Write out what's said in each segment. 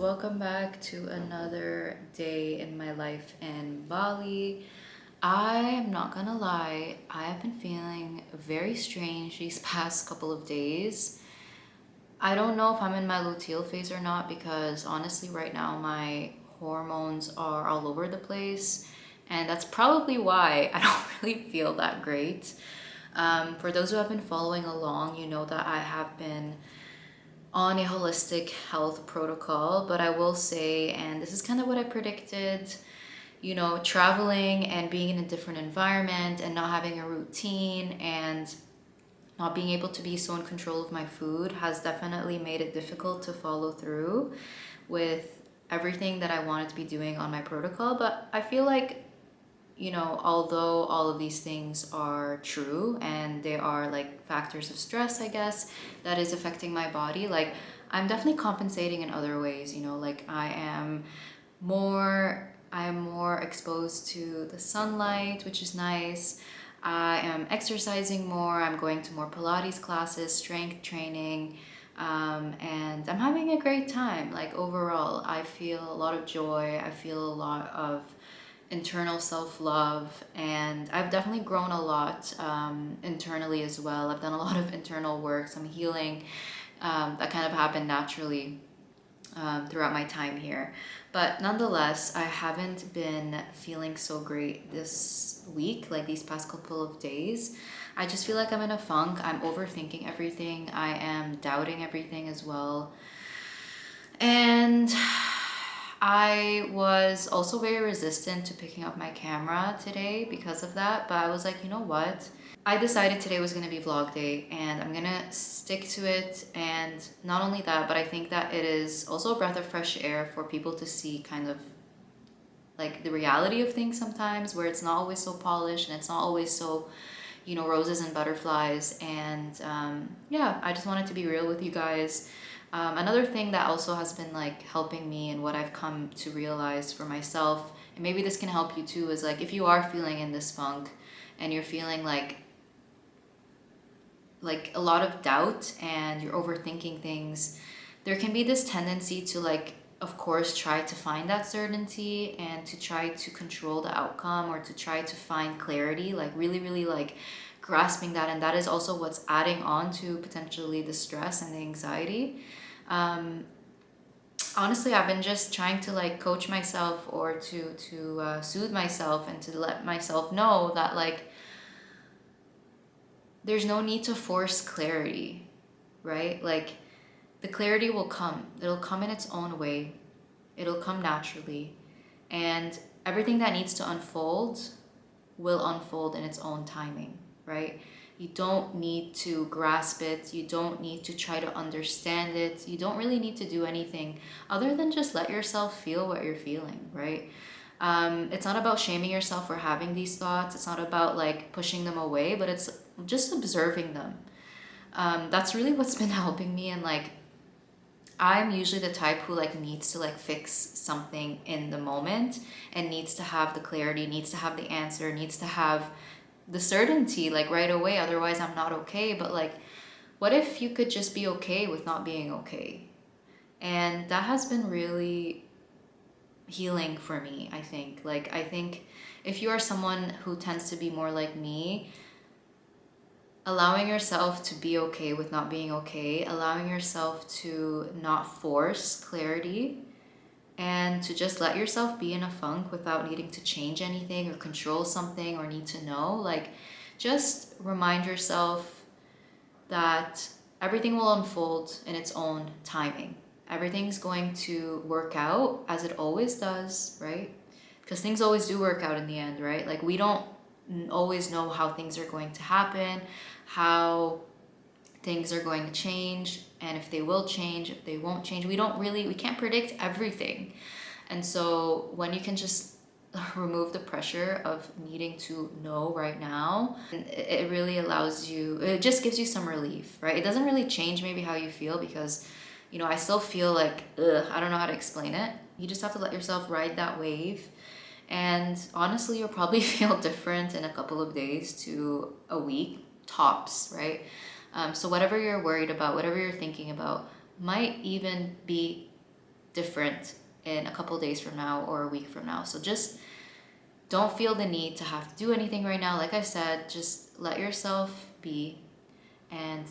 welcome back to another day in my life in Bali. I am not gonna lie, I have been feeling very strange these past couple of days. I don't know if I'm in my luteal phase or not because honestly, right now my hormones are all over the place, and that's probably why I don't really feel that great. For those who have been following along, you know that I have been on a holistic health protocol, but I will say, and this is kind of what I predicted, traveling and being in a different environment and not having a routine and not being able to be so in control of my food has definitely made it difficult to follow through with everything that I wanted to be doing on my protocol. But I feel like, although all of these things are true and they are like factors of stress, I guess, that is affecting my body, like I'm definitely compensating in other ways, like I am more exposed to the sunlight, which is nice. I am exercising more. I'm going to more Pilates classes, strength training, and I'm having a great time. Like overall, I feel a lot of joy. I feel a lot of internal self-love, and I've definitely grown a lot internally as well. I've done a lot of internal work, some healing that kind of happened naturally throughout my time here. But nonetheless, I haven't been feeling so great this week, like these past couple of days. I just feel like I'm in a funk. I'm overthinking everything. I am doubting everything as well. And I was also very resistant to picking up my camera today because of that. But I was like, you know what? I decided today was going to be vlog day and I'm going to stick to it. And not only that, but I think that it is also a breath of fresh air for people to see kind of like the reality of things sometimes, where it's not always so polished and it's not always so, roses and butterflies. And yeah, I just wanted to be real with you guys. Another thing that also has been like helping me and what I've come to realize for myself, and maybe this can help you too, is like if you are feeling in this funk and you're feeling like a lot of doubt and you're overthinking things, there can be this tendency to like, of course, try to find that certainty and to try to control the outcome or to try to find clarity, like really, really like grasping that. And that is also what's adding on to potentially the stress and the anxiety. Um, Honestly, I've been just trying to like coach myself or to soothe myself and to let myself know that like there's no need to force clarity, right? Like the clarity will come. It'll come in its own way. It'll come naturally. And everything that needs to unfold will unfold in its own timing, right? You don't need to grasp it. You don't need to try to understand it. You don't really need to do anything other than just let yourself feel what you're feeling, right? It's not about shaming yourself for having these thoughts. It's not about like pushing them away, but it's just observing them. That's really what's been helping me. And like, I'm usually the type who like needs to like fix something in the moment and needs to have the clarity, needs to have the answer, needs to have the certainty like right away. Otherwise, I'm not okay. But like, what if you could just be okay with not being okay? And that has been really healing for me, I think. Like, I think if you are someone who tends to be more like me, allowing yourself to be okay with not being okay, allowing yourself to not force clarity, and to just let yourself be in a funk without needing to change anything or control something or need to know. Like, just remind yourself that everything will unfold in its own timing. Everything's going to work out as it always does, right? Because things always do work out in the end, right? Like, we don't always know how things are going to happen, how things are going to change, and if they will change, if they won't change. We can't predict everything. And so when you can just remove the pressure of needing to know right now, it really allows you, it just gives you some relief, right? It doesn't really change maybe how you feel because, I still feel like, I don't know how to explain it. You just have to let yourself ride that wave. And honestly, you'll probably feel different in a couple of days to a week, tops, right? So whatever you're worried about, whatever you're thinking about, might even be different in a couple days from now or a week from now. So just don't feel the need to have to do anything right now. Like I said, just let yourself be and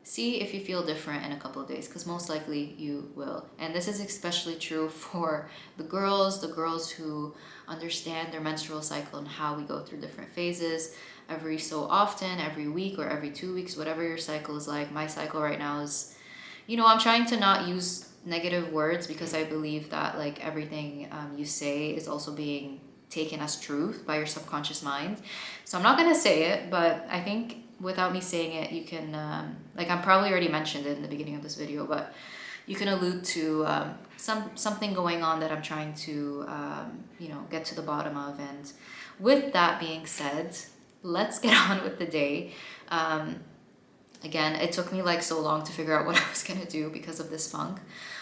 see if you feel different in a couple of days, because most likely you will. And this is especially true for the girls who understand their menstrual cycle and how we go through different phases every so often, every week or every 2 weeks, whatever your cycle is like. My cycle right now is, I'm trying to not use negative words, because I believe that like everything you say is also being taken as truth by your subconscious mind. So I'm not gonna say it, but I think without me saying it, you can, I'm probably already mentioned it in the beginning of this video, but you can allude to something going on that I'm trying to, get to the bottom of. And with that being said, let's get on with the day. Again, it took me like so long to figure out what I was gonna do because of this funk.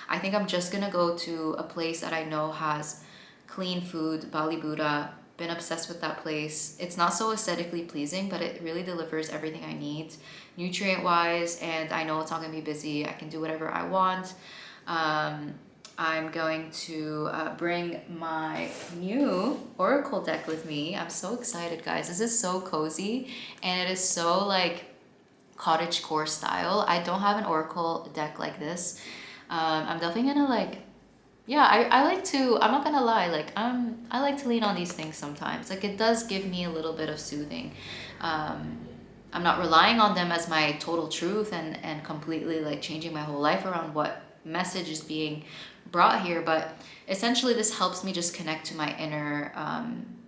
I think I'm just gonna go to a place that I know has clean food, Bali Buddha. Been obsessed with that place. It's not so aesthetically pleasing, but it really delivers everything I need nutrient wise, and I know it's not gonna be busy. I can do whatever I want. I'm going to bring my new oracle deck with me. I'm so excited, guys. This is so cozy and it is so like cottagecore style. I don't have an oracle deck like this. I'm definitely gonna I like to, I'm not gonna lie, I like to lean on these things sometimes. Like, it does give me a little bit of soothing. I'm not relying on them as my total truth and completely like changing my whole life around what message is being brought here, but essentially this helps me just connect to my inner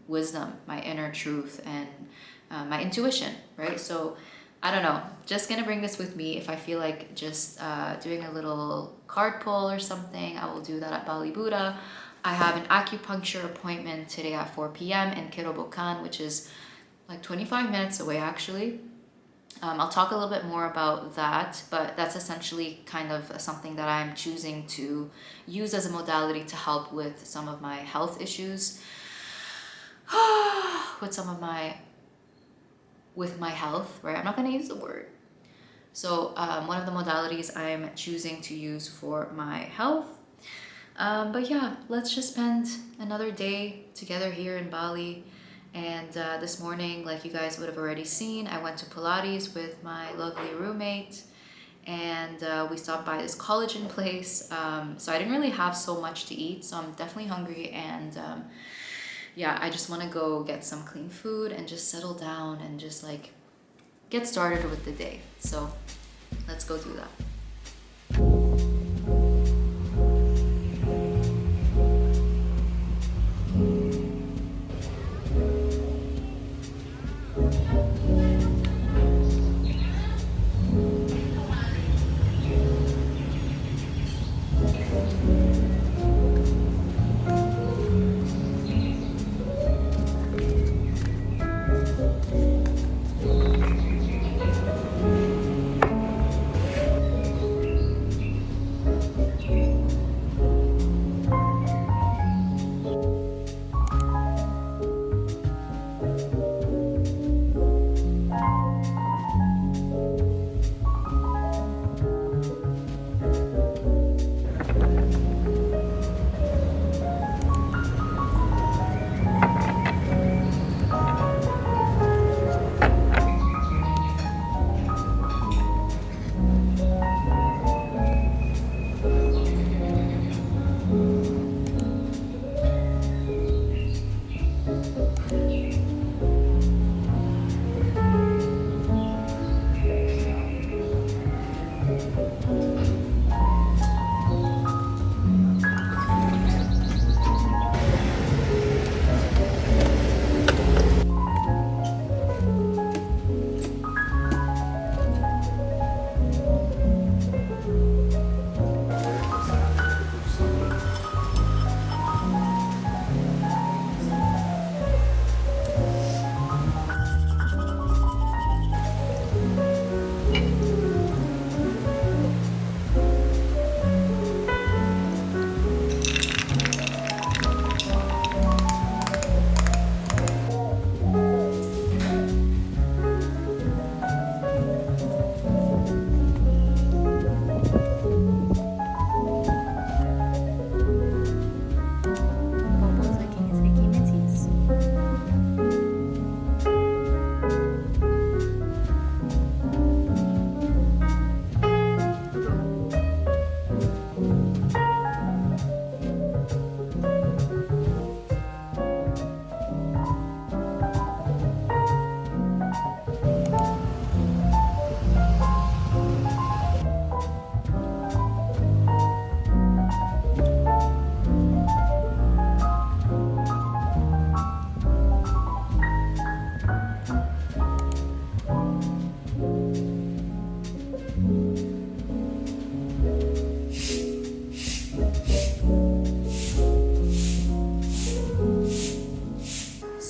wisdom, my inner truth, and my intuition, right? So I don't know, just gonna bring this with me. If I feel like just doing a little card pull or something, I will do that at Bali Buddha. I have an acupuncture appointment today at 4 p.m. in Kirobokan, which is like 25 minutes away actually. I'll talk a little bit more about that, but that's essentially kind of something that I'm choosing to use as a modality to help with some of my health issues, with my health, right? I'm not gonna use the word. So one of the modalities I'm choosing to use for my health. But yeah, let's just spend another day together here in Bali. And this morning, like you guys would have already seen, I went to Pilates with my lovely roommate, and we stopped by this collagen place. So I didn't really have so much to eat, so I'm definitely hungry, and yeah, I just want to go get some clean food and just settle down and just like get started with the day. So let's go do that.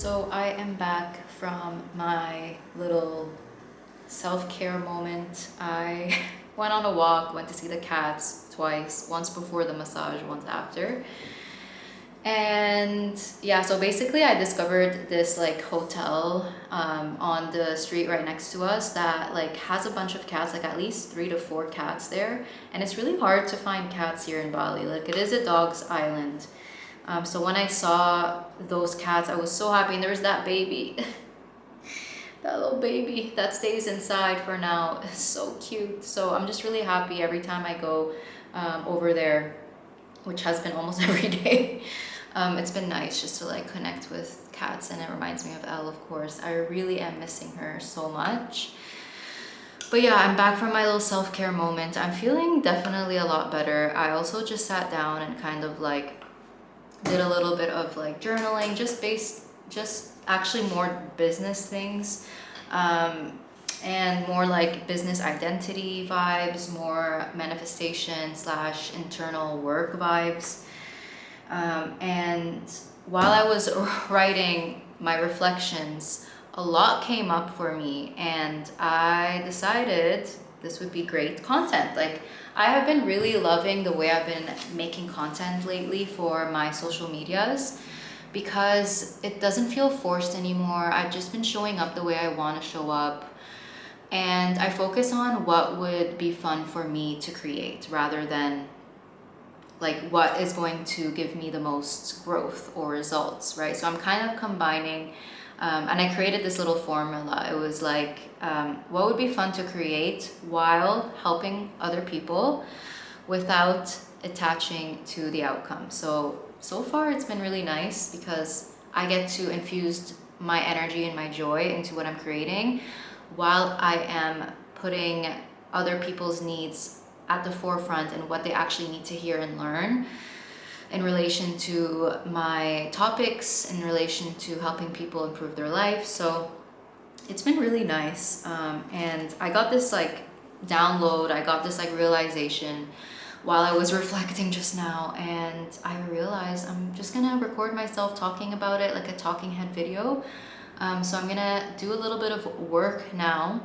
So I am back from my little self-care moment. I went on a walk, went to see the cats twice, once before the massage, once after. And yeah, so basically I discovered this like hotel on the street right next to us that like has a bunch of cats, like at least 3 to 4 cats there. And it's really hard to find cats here in Bali. Like it is a dog's island. So when I saw those cats, I was so happy. And there was that baby, that little baby that stays inside for now. It's so cute. So I'm just really happy every time I go over there, which has been almost every day. It's been nice just to like connect with cats, and it reminds me of Elle, of course. I really am missing her so much. But yeah, I'm back from my little self-care moment. I'm feeling definitely a lot better. I also just sat down and kind of like did a little bit of like journaling, just actually more business things, and more like business identity vibes, more manifestation slash internal work vibes. And while I was writing my reflections, a lot came up for me, and I decided this would be great content. Like, I have been really loving the way I've been making content lately for my social medias, because it doesn't feel forced anymore. I've just been showing up the way I want to show up, and I focus on what would be fun for me to create rather than like what is going to give me the most growth or results, right? So I'm kind of combining, and I created this little formula. It was like, what would be fun to create while helping other people without attaching to the outcome. So far it's been really nice because I get to infuse my energy and my joy into what I'm creating while I am putting other people's needs at the forefront and what they actually need to hear and learn in relation to my topics, in relation to helping people improve their life. So it's been really nice. And I got this like download, I got this like realization while I was reflecting just now, and I realized I'm just gonna record myself talking about it like a talking head video. So I'm gonna do a little bit of work now.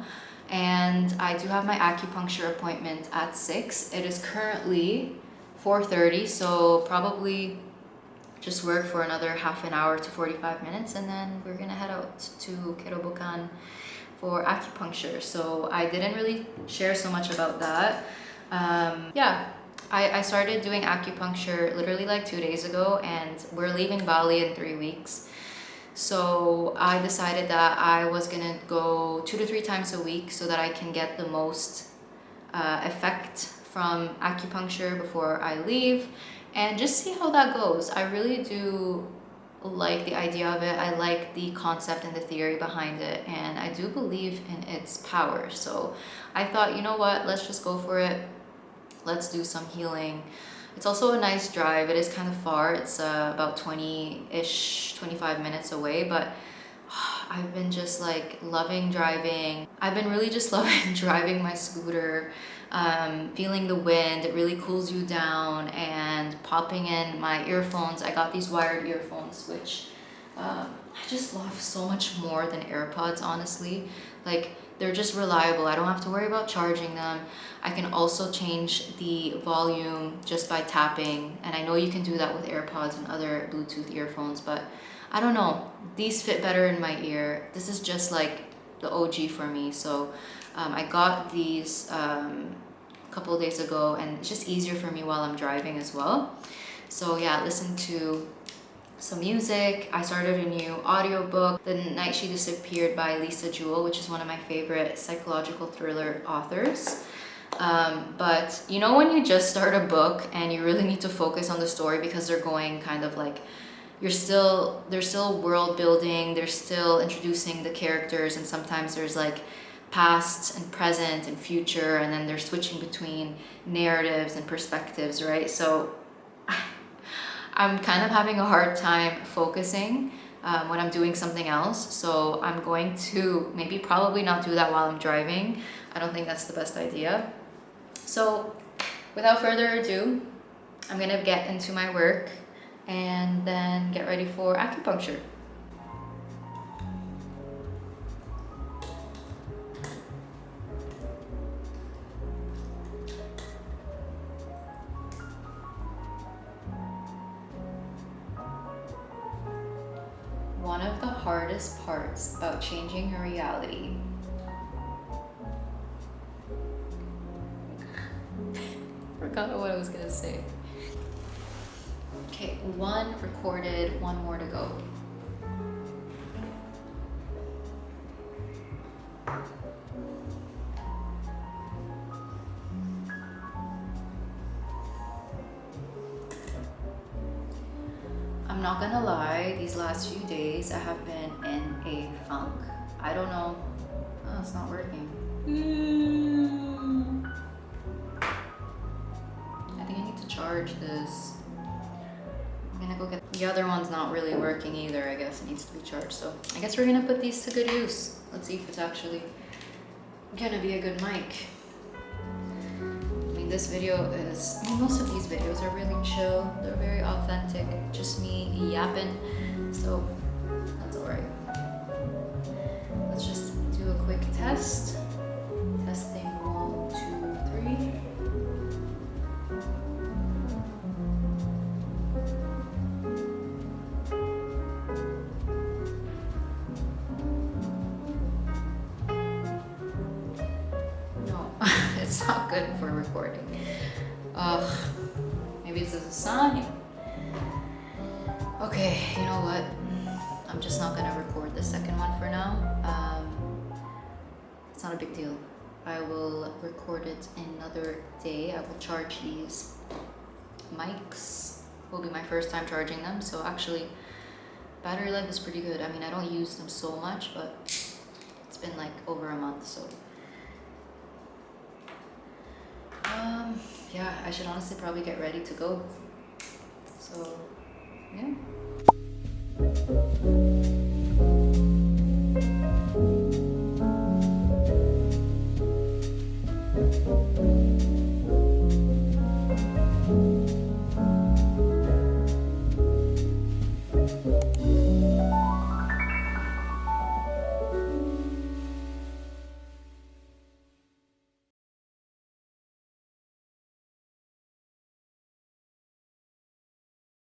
And I do have my acupuncture appointment at 6. It is currently 4:30, so probably just work for another half an hour to 45 minutes, and then we're gonna head out to Kerobokan for acupuncture. So I didn't really share so much about that. Yeah, I started doing acupuncture literally like 2 days ago, and we're leaving Bali in 3 weeks. So I decided that I was gonna go 2 to 3 times a week so that I can get the most effect from acupuncture before I leave, and just see how that goes. I really do like the idea of it. I like the concept and the theory behind it, and I do believe in its power. So I thought, you know what, let's just go for it. Let's do some healing. It's also a nice drive. It is kind of far. It's about 20-ish, 25 minutes away, but I've been just like loving driving. I've been really just loving driving my scooter, feeling the wind. It really cools you down, and popping in my earphones. I got these wired earphones, which I just love so much more than AirPods, honestly. Like, they're just reliable. I don't have to worry about charging them. I can also change the volume just by tapping, and I know you can do that with AirPods and other Bluetooth earphones, but I don't know, these fit better in my ear. This is just like the OG for me. So I got these a couple of days ago, and it's just easier for me while I'm driving as well. So yeah, listen to some music. I started a new audiobook, The Night She Disappeared by Lisa Jewell, which is one of my favorite psychological thriller authors. But you know, when you just start a book and you really need to focus on the story because they're going kind of like, they're still world building, they're still introducing the characters, and sometimes there's like past and present and future, and then they're switching between narratives and perspectives, right? So I'm kind of having a hard time focusing when I'm doing something else. So I'm going to probably not do that while I'm driving. I don't think that's the best idea. So without further ado, I'm gonna get into my work and then get ready for acupuncture. One of the hardest parts about changing your reality. Forgot what I was gonna say. Okay, 1 recorded, 1 more to go. I'm not gonna lie, these last few days I have been in a funk. I don't know. Oh, it's not working. I think I need to charge this. I'm gonna go get the other one's not really working either. I guess it needs to be charged. So I guess we're gonna put these to good use. Let's see if it's actually gonna be a good mic. This video is, most of these videos are really chill. They're very authentic, just me yapping. So that's all right. Let's just do a quick test. Testing 1, 2, 3. It's not good for recording. Maybe this is a sign. Okay, you know what? I'm just not gonna record the second one for now. It's not a big deal. I will record it another day. I will charge these mics. Will be my first time charging them. So actually, battery life is pretty good. I mean, I don't use them so much, but it's been like over a month, so. Yeah, I should honestly probably get ready to go. So, yeah.